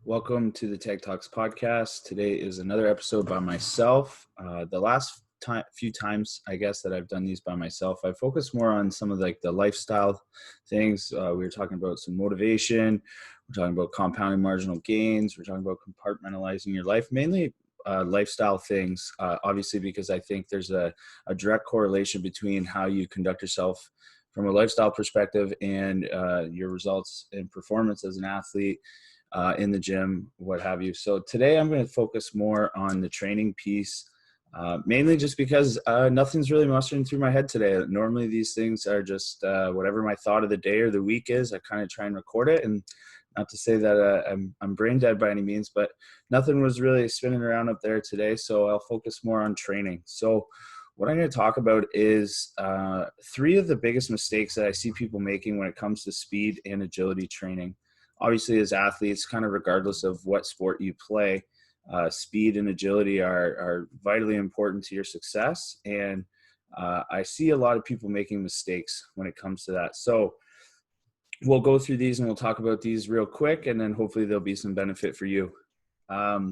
Welcome to the Tech Talks podcast. Today is another episode by myself. The last few times, I guess, that I've done these by myself, I focused more on some of the lifestyle things. We were talking about some motivation. We're talking about compounding marginal gains. We're talking about compartmentalizing your life, mainly lifestyle things, obviously, because I think there's a direct correlation between how you conduct yourself from a lifestyle perspective and your results and performance as an athlete. In the gym, what have you. So today I'm going to focus more on the training piece, mainly just because nothing's really mustering through my head today. Normally these things are just whatever my thought of the day or the week is. I kind of try and record it, and not to say that I'm brain dead by any means, but nothing was really spinning around up there today. So I'll focus more on training. So what I'm going to talk about is three of the biggest mistakes that I see people making when it comes to speed and agility training. Obviously, as athletes, kind of regardless of what sport you play, speed and agility are vitally important to your success. And I see a lot of people making mistakes when it comes to that. So we'll go through these and we'll talk about these real quick, and then hopefully there'll be some benefit for you.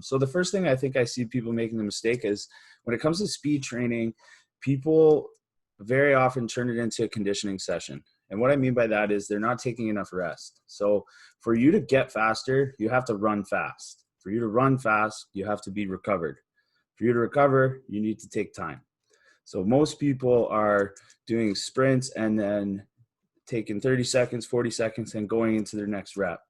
So the first thing I think I see people making the mistake is when it comes to speed training, people very often turn it into a conditioning session. And what I mean by that is they're not taking enough rest. So for you to get faster, you have to run fast. For you to run fast, you have to be recovered. For you to recover, you need to take time. So most people are doing sprints and then taking 30 seconds, 40 seconds, and going into their next rep.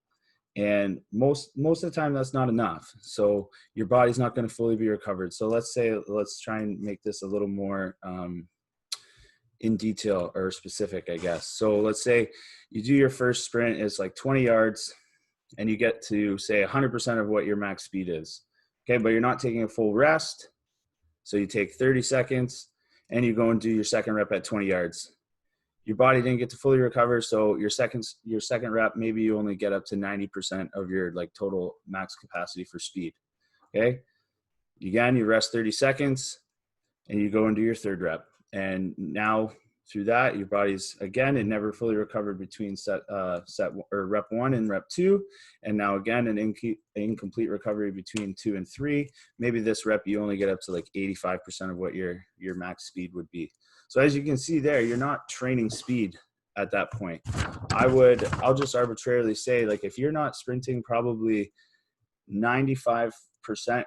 And most of the time, that's not enough. So your body's not going to fully be recovered. So let's try and make this a little more in detail or specific, I guess. So let's say you do your first sprint, it's like 20 yards, and you get to say 100% of what your max speed is. Okay, but you're not taking a full rest. So you take 30 seconds and you go and do your second rep at 20 yards. Your body didn't get to fully recover, so your second rep, maybe you only get up to 90% of your total max capacity for speed. Okay, again, you rest 30 seconds and you go and do your third rep. And now through that, your body's, again, it never fully recovered between rep 1 and rep 2. And now again, an incomplete recovery between 2 and 3. Maybe this rep, you only get up to 85% of what your max speed would be. So as you can see there, you're not training speed at that point. I'll just arbitrarily say, if you're not sprinting probably 95%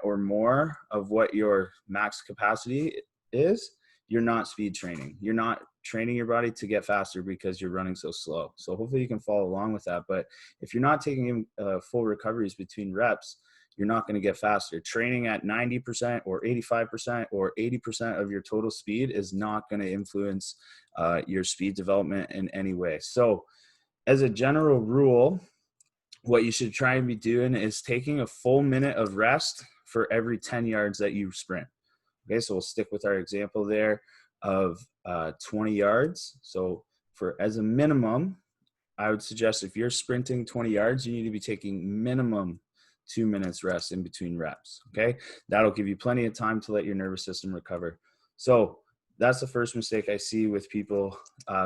or more of what your max capacity is, you're not speed training. You're not training your body to get faster because you're running so slow. So hopefully you can follow along with that. But if you're not taking full recoveries between reps, you're not going to get faster. Training at 90% or 85% or 80% of your total speed is not going to influence your speed development in any way. So as a general rule, what you should try and be doing is taking a full minute of rest for every 10 yards that you sprint. Okay, so we'll stick with our example there of 20 yards. So as a minimum, I would suggest if you're sprinting 20 yards, you need to be taking minimum 2 minutes rest in between reps. Okay, that'll give you plenty of time to let your nervous system recover. So that's the first mistake I see with people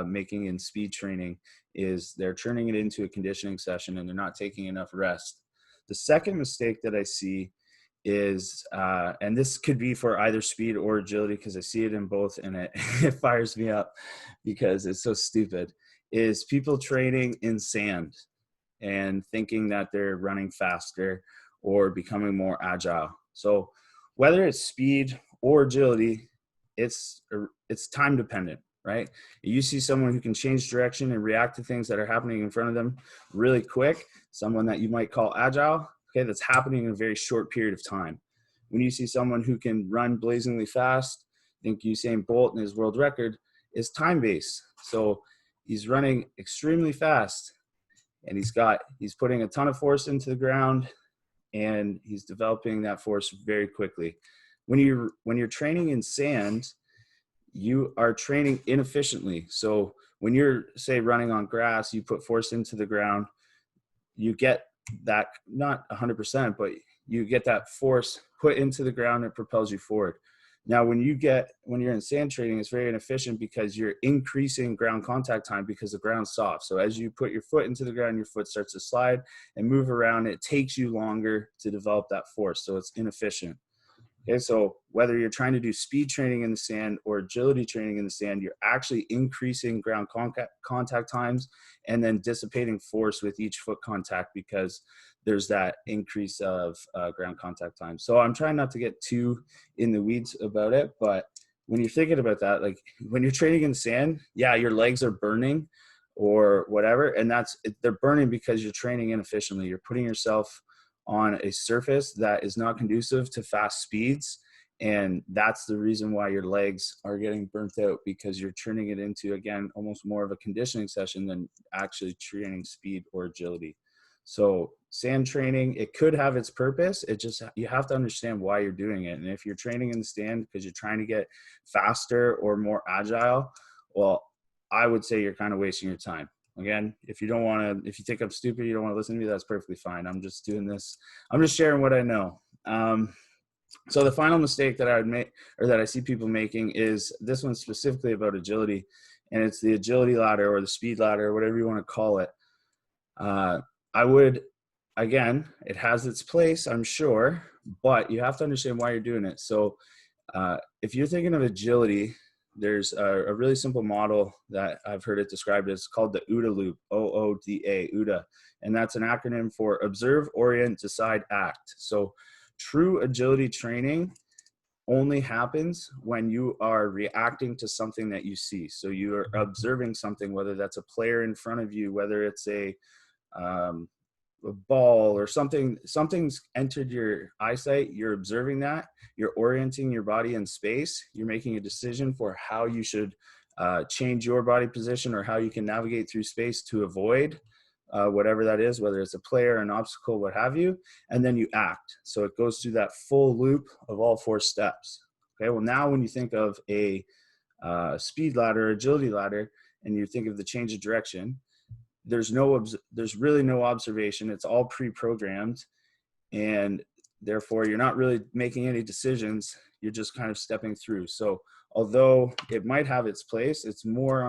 making in speed training, is they're turning it into a conditioning session and they're not taking enough rest. The second mistake that I see is, and this could be for either speed or agility, because I see it in both, and it fires me up because it's so stupid, is people training in sand and thinking that they're running faster or becoming more agile. So whether it's speed or agility, it's time dependent, right? You see someone who can change direction and react to things that are happening in front of them really quick, someone that you might call agile. Okay, that's happening in a very short period of time. When you see someone who can run blazingly fast, I think Usain Bolt and his world record is time-based. So he's running extremely fast, and he's putting a ton of force into the ground, and he's developing that force very quickly. When you're training in sand, you are training inefficiently. So when you're, say, running on grass, you put force into the ground, you get that, not 100%, but you get that force put into the ground, it propels you forward. Now, when you're in sand training, it's very inefficient because you're increasing ground contact time because the ground's soft. So as you put your foot into the ground, your foot starts to slide and move around. It takes you longer to develop that force. So it's inefficient. Okay, so whether you're trying to do speed training in the sand or agility training in the sand, you're actually increasing ground contact times and then dissipating force with each foot contact because there's that increase of ground contact time. So I'm trying not to get too in the weeds about it, but when you're thinking about that, like when you're training in sand, yeah, your legs are burning or whatever, and they're burning because you're training inefficiently. You're putting yourself on a surface that is not conducive to fast speeds. And that's the reason why your legs are getting burnt out, because you're turning it into, again, almost more of a conditioning session than actually training speed or agility. So sand training, it could have its purpose. You have to understand why you're doing it. And if you're training in the stand because you're trying to get faster or more agile, well, I would say you're kind of wasting your time. Again, if you think I'm stupid, you don't want to listen to me, that's perfectly fine. I'm just doing this. I'm just sharing what I know. So the final mistake that I would make, or that I see people making, is this one specifically about agility, and it's the agility ladder or the speed ladder, or whatever you want to call it. Again, it has its place, I'm sure, but you have to understand why you're doing it. So if you're thinking of agility, there's a really simple model that I've heard it described as called the OODA Loop, OODA, OODA. And that's an acronym for Observe, Orient, Decide, Act. So true agility training only happens when you are reacting to something that you see. So you are observing something, whether that's a player in front of you, whether it's a ball or something's entered your eyesight, you're observing that, you're orienting your body in space, you're making a decision for how you should change your body position or how you can navigate through space to avoid whatever that is, whether it's a player, an obstacle, what have you, and then you act. So it goes through that full loop of all 4 steps. Okay, well, now when you think of a speed ladder, agility ladder, and you think of the change of direction, there's really no observation. It's all pre-programmed, and therefore you're not really making any decisions. You're just kind of stepping through. So although it might have its place, it's more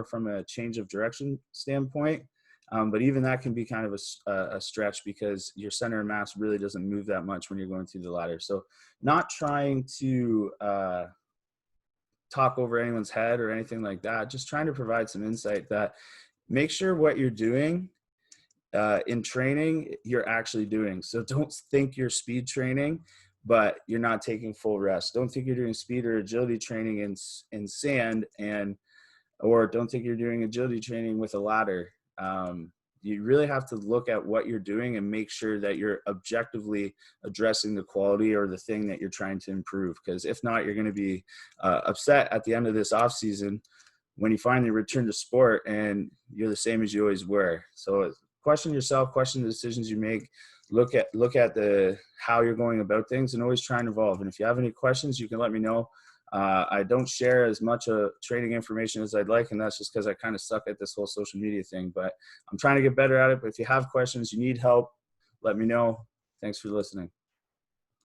from a change of direction standpoint. But even that can be kind of a stretch, because your center of mass really doesn't move that much when you're going through the ladder. So not trying to talk over anyone's head or anything like that, just trying to provide some insight that make sure what you're doing in training, you're actually doing. So don't think you're speed training, but you're not taking full rest. Don't think you're doing speed or agility training in sand, or don't think you're doing agility training with a ladder. You really have to look at what you're doing and make sure that you're objectively addressing the quality or the thing that you're trying to improve. Because if not, you're going to be upset at the end of this off season when you finally return to sport and you're the same as you always were. So question yourself, question the decisions you make, look at how you're going about things, and always try and evolve. And if you have any questions, you can let me know. I don't share as much training information as I'd like, and that's just because I kind of suck at this whole social media thing, but I'm trying to get better at it. But if you have questions, you need help, let me know. Thanks for listening.